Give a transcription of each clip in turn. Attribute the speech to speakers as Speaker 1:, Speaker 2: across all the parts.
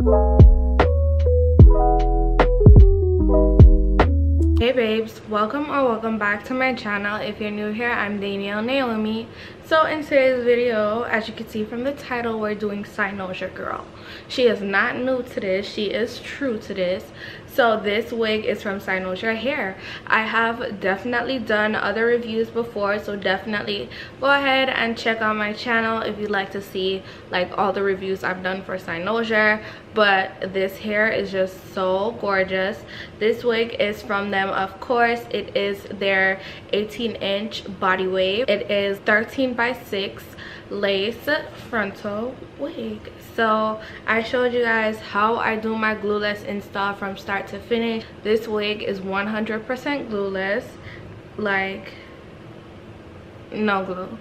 Speaker 1: Hey babes, welcome back to my channel. If you're new here, I'm Danielle Naomi. So in today's video, as you can see from the title, we're doing Cynosure Girl. She is not new to this, she is true to this. So this wig is from Cynosure Hair. I have definitely done other reviews before, so definitely go ahead and check out my channel if you'd like to see like all the reviews I've done for Cynosure. But this hair is just so gorgeous. This wig is from them, of course. It is their 18-inch body wave. It is 13x6 lace frontal wig. So I showed you guys how I do my glueless install from start to finish. This wig is 100% glueless, like no glue.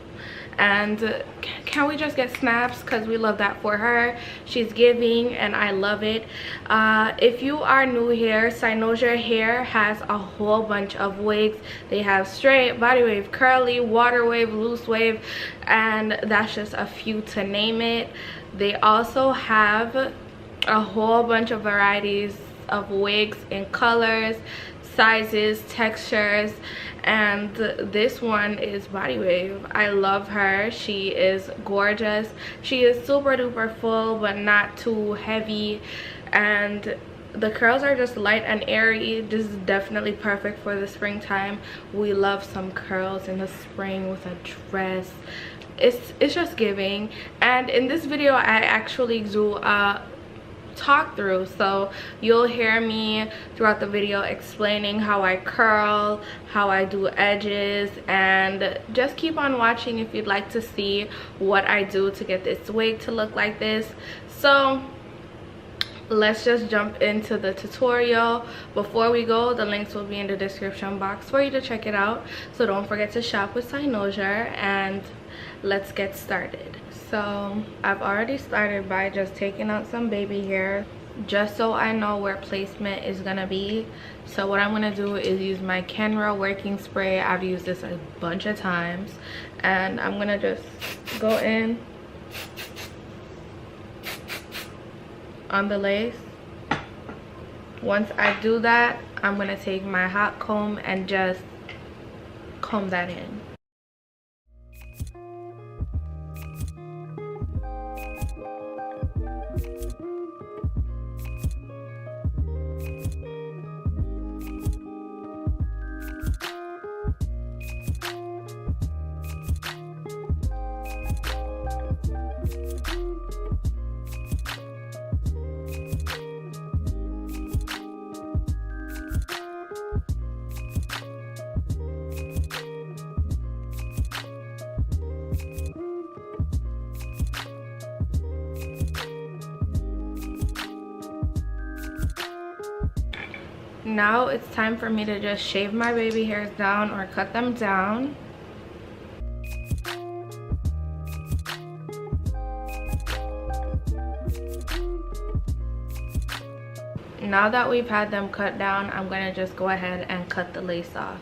Speaker 1: And can we just get snaps, because we love that for her. She's giving and I love it. If you are new here, Cynosure Hair has a whole bunch of wigs. They have straight, body wave, curly, water wave, loose wave, and that's just a few to name it. They also have a whole bunch of varieties of wigs in colors, sizes, textures, and this one is body wave. I love her. She is gorgeous. She is super duper full but not too heavy, and the curls are just light and airy. This is definitely perfect for the springtime. We love some curls in the spring with a dress. It's just giving. And in this video I actually do a talk through, so you'll hear me throughout the video explaining how I curl, how I do edges, and just keep on watching if you'd like to see what I do to get this wig to look like this. So let's just jump into the tutorial. Before we go, the links will be in the description box for you to check it out, so don't forget to shop with Cynosure, and let's get started. So I've already started by just taking out some baby hair just so I know where placement is gonna be. So what I'm gonna do is use my Kenra working spray. I've used this a bunch of times, and I'm gonna just go in on the lace. Once I do that, I'm gonna take my hot comb and just comb that in. Now it's time for me to just shave my baby hairs down or cut them down. Now that we've had them cut down, I'm going to just go ahead and cut the lace off.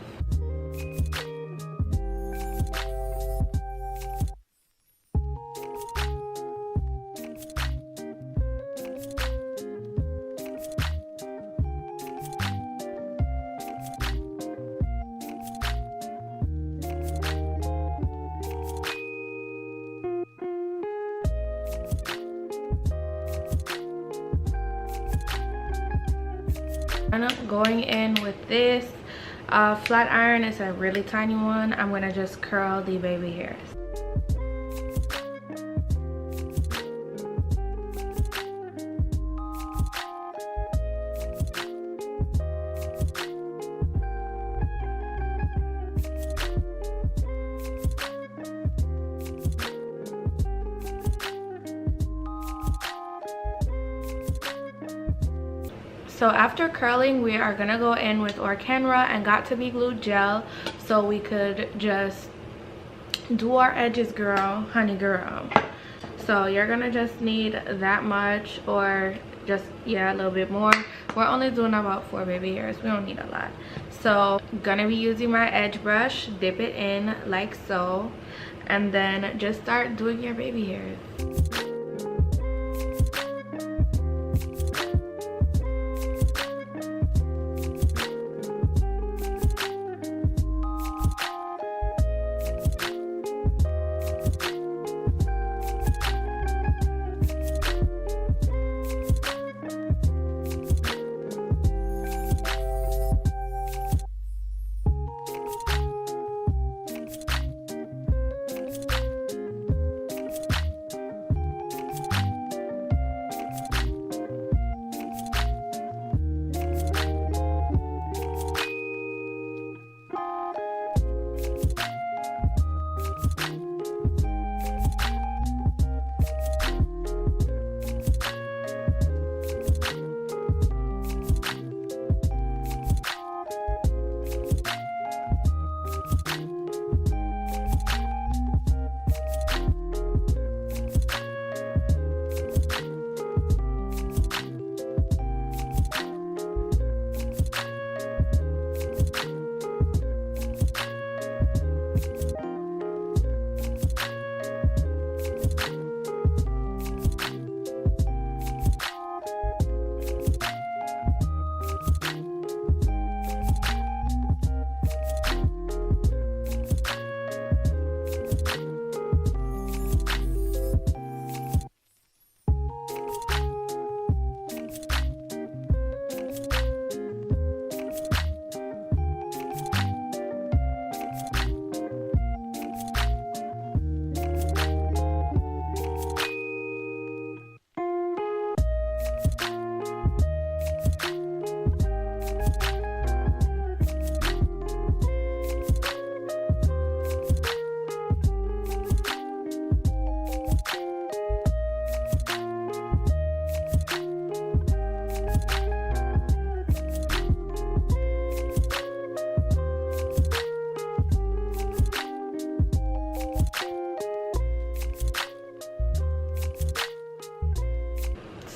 Speaker 1: I'm going in with this flat iron. It's a really tiny one. I'm gonna just curl the baby hairs. So after curling, we are gonna go in with our Kenra and Got to Be Glued gel so we could just do our edges, girl, honey girl. So you're gonna just need that much, or just, yeah, a little bit more. We're only doing about 4 baby hairs. We don't need a lot. So gonna be using my edge brush, dip it in like so, and then just start doing your baby hairs.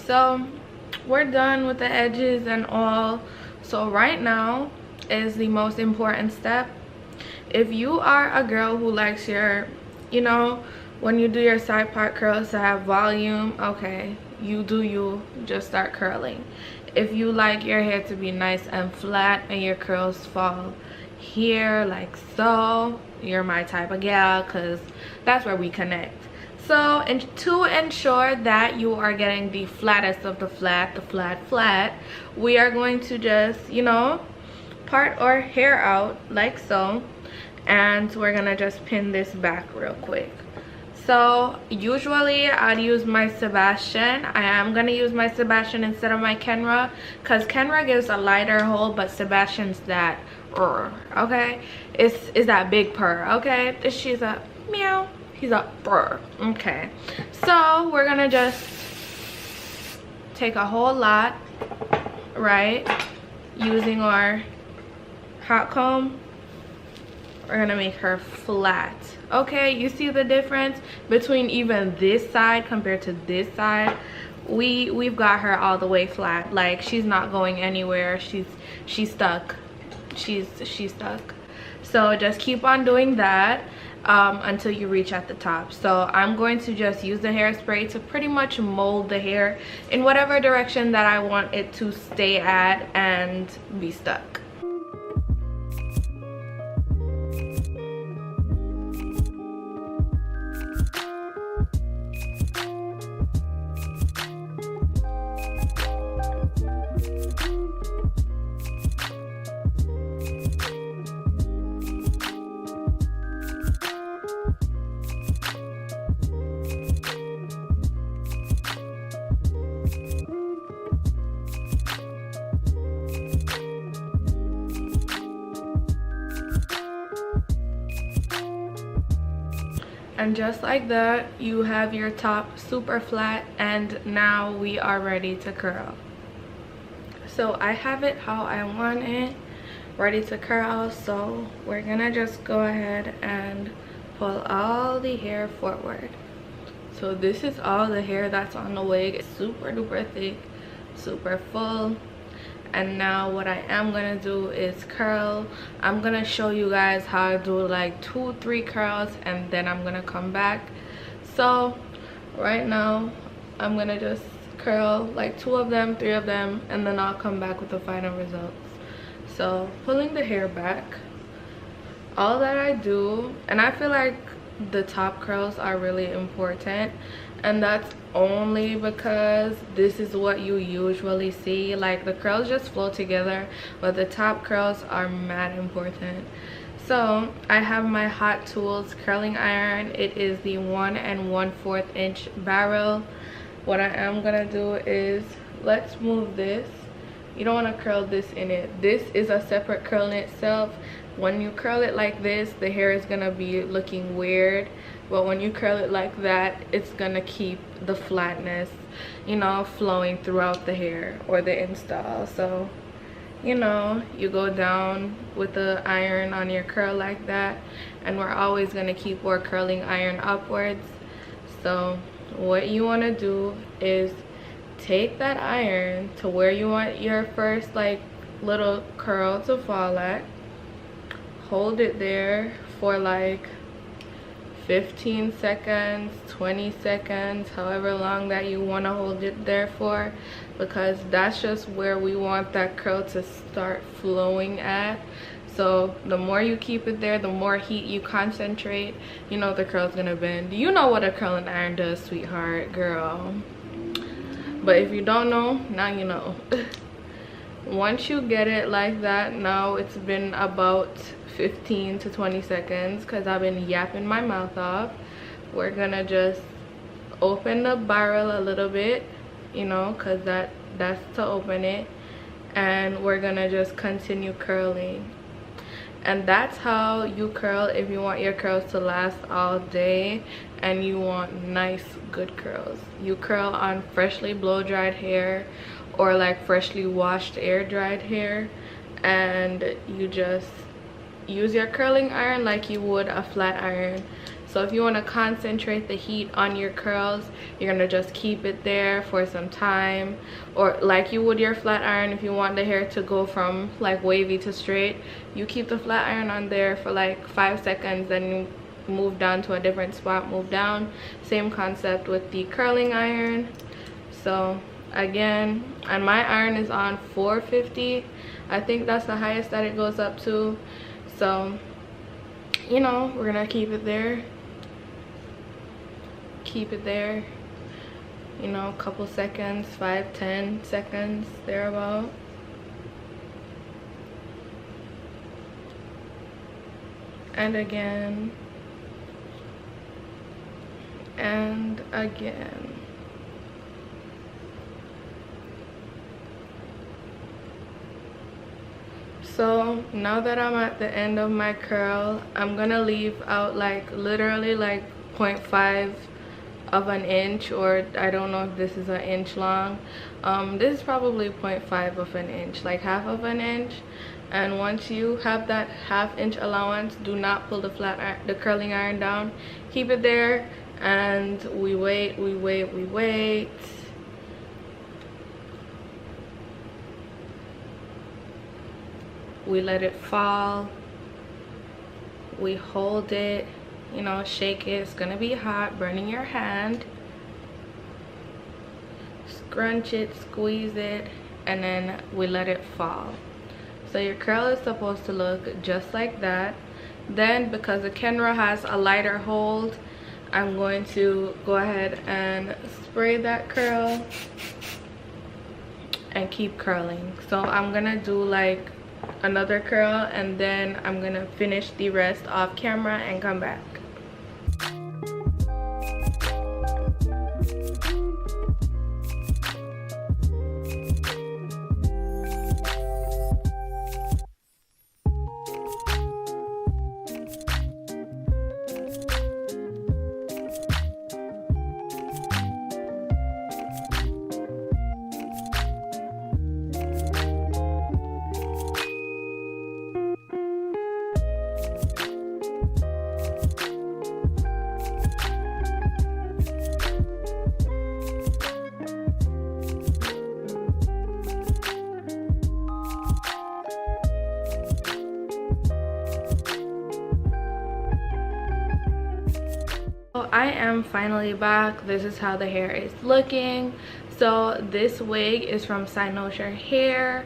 Speaker 1: So we're done with the edges and all. So right now is the most important step. If you are a girl who likes your, you know, when you do your side part curls to have volume, okay, you do you, just start curling. If you like your hair to be nice and flat and your curls fall here like so, you're my type of gal, because that's where we connect. So, and to ensure that you are getting the flattest of the flat, we are going to just, you know, part our hair out like so, and we're gonna just pin this back real quick. So usually I'd use my Sebastian. I am gonna use my Sebastian instead of my Kenra, because Kenra gives a lighter hold, but Sebastian's that okay, it's that big purr. Okay, she's a meow, he's a purr. Okay, so we're gonna just take a whole lot, right, using our hot comb. We're gonna make her flat. Okay, you see the difference between even this side compared to this side? We've got her all the way flat. Like, she's not going anywhere. She's stuck. She's stuck. So just keep on doing that until you reach at the top. So I'm going to just use the hairspray to pretty much mold the hair in whatever direction that I want it to stay at and be stuck. And just like that, you have your top super flat, and now we are ready to curl. So I have it how I want it, ready to curl. So we're gonna just go ahead and pull all the hair forward. So this is all the hair that's on the wig. It's super duper thick, super full. And now what I am gonna do is curl. I'm gonna show you guys how I do like 2-3 curls, and then I'm gonna come back. So right now I'm gonna just curl like 2 of them, 3 of them, and then I'll come back with the final results. So pulling the hair back, all that I do, and I feel like the top curls are really important, and that's only because this is what you usually see. Like, the curls just flow together, but the top curls are mad important. So I have my Hot Tools curling iron. It is the 1 1/4 inch barrel. What I am gonna do is, let's move this. You don't want to curl this in it. This is a separate curl in itself. When you curl it like this, the hair is gonna be looking weird, but when you curl it like that, it's gonna keep the flatness, you know, flowing throughout the hair or the install. So, you know, you go down with the iron on your curl like that, and we're always gonna keep our curling iron upwards. So what you want to do is take that iron to where you want your first like little curl to fall at, hold it there for like 15 seconds, 20 seconds, however long that you want to hold it there for, because that's just where we want that curl to start flowing at. So the more you keep it there, the more heat you concentrate, you know the curl's gonna bend. You know what a curling iron does, sweetheart, girl. But if you don't know, now you know. Once you get it like that, now it's been about 15 to 20 seconds because I've been yapping my mouth off. We're gonna just open the barrel a little bit, you know, because that's to open it, and we're gonna just continue curling. And that's how you curl if you want your curls to last all day and you want nice good curls. You curl on freshly blow dried hair or like freshly washed air dried hair, and you just use your curling iron like you would a flat iron So if you want to concentrate the heat on your curls, you're going to just keep it there for some time, or like you would your flat iron. If you want the hair to go from like wavy to straight, you keep the flat iron on there for like 5 seconds, then you move down to a different spot, move down. Same concept with the curling iron. So again, and my iron is on 450. I think that's the highest that it goes up to. So you know, we're gonna keep it there, you know, a couple seconds, 5-10 seconds thereabout. And again and again. So now that I'm at the end of my curl, I'm gonna leave out like literally like 0.5 of an inch, or I don't know if this is an inch long. This is probably 0.5 of an inch, like half of an inch. And once you have that ½ inch allowance, do not pull the curling iron down. Keep it there, and we wait. We let it fall, we hold it, you know, shake it. It's gonna be hot, burning your hand. Scrunch it, squeeze it, and then we let it fall. So your curl is supposed to look just like that. Then, because the Kenra has a lighter hold, I'm going to go ahead and spray that curl and keep curling. So I'm gonna do like another curl, and then I'm gonna finish the rest off camera and come back. I am finally back. This is how the hair is looking. So this wig is from Cynosure Hair.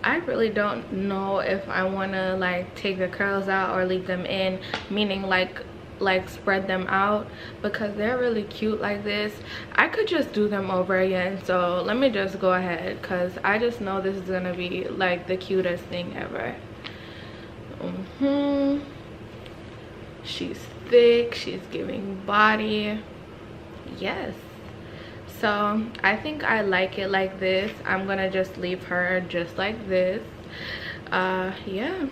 Speaker 1: I really don't know if I want to like take the curls out or leave them in, meaning like spread them out, because they're really cute like this. I could just do them over again, so let me just go ahead, because I just know this is gonna be like the cutest thing ever. She's thick, she's giving body. Yes, so I think I like it like this. I'm gonna just leave her just like this. Yeah,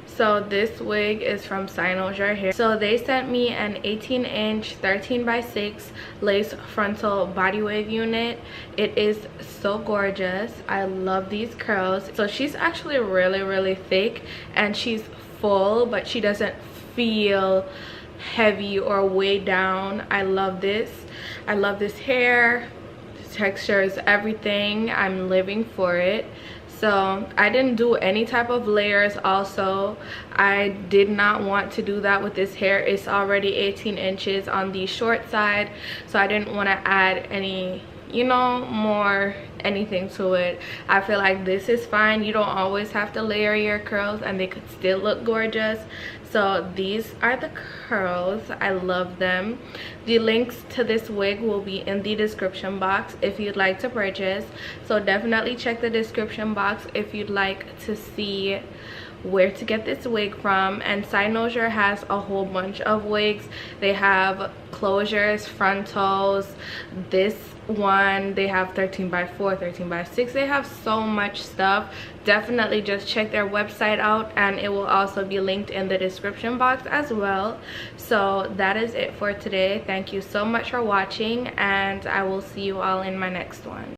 Speaker 1: so this wig is from Cynosure Hair. So they sent me an 18-inch 13x6 lace frontal body wave unit. It is so gorgeous. I love these curls. So she's actually really thick, and she's full, but she doesn't feel heavy or weighed down. I love this. I love this hair. The texture is everything. I'm living for it. So I didn't do any type of layers. Also, I did not want to do that with this hair. It's already 18 inches on the short side, so I didn't want to add any, you know, more anything to it. I feel like this is fine. You don't always have to layer your curls, and they could still look gorgeous. So these are the curls. I love them. The links to this wig will be in the description box if you'd like to purchase. So definitely check the description box if you'd like to see where to get this wig from. And Cynosure has a whole bunch of wigs. They have closures, frontals, this one, they have 13x4, 13x6. They have so much stuff. Definitely just check their website out, and it will also be linked in the description box as well. So that is it for today. Thank you so much for watching, and I will see you all in my next one.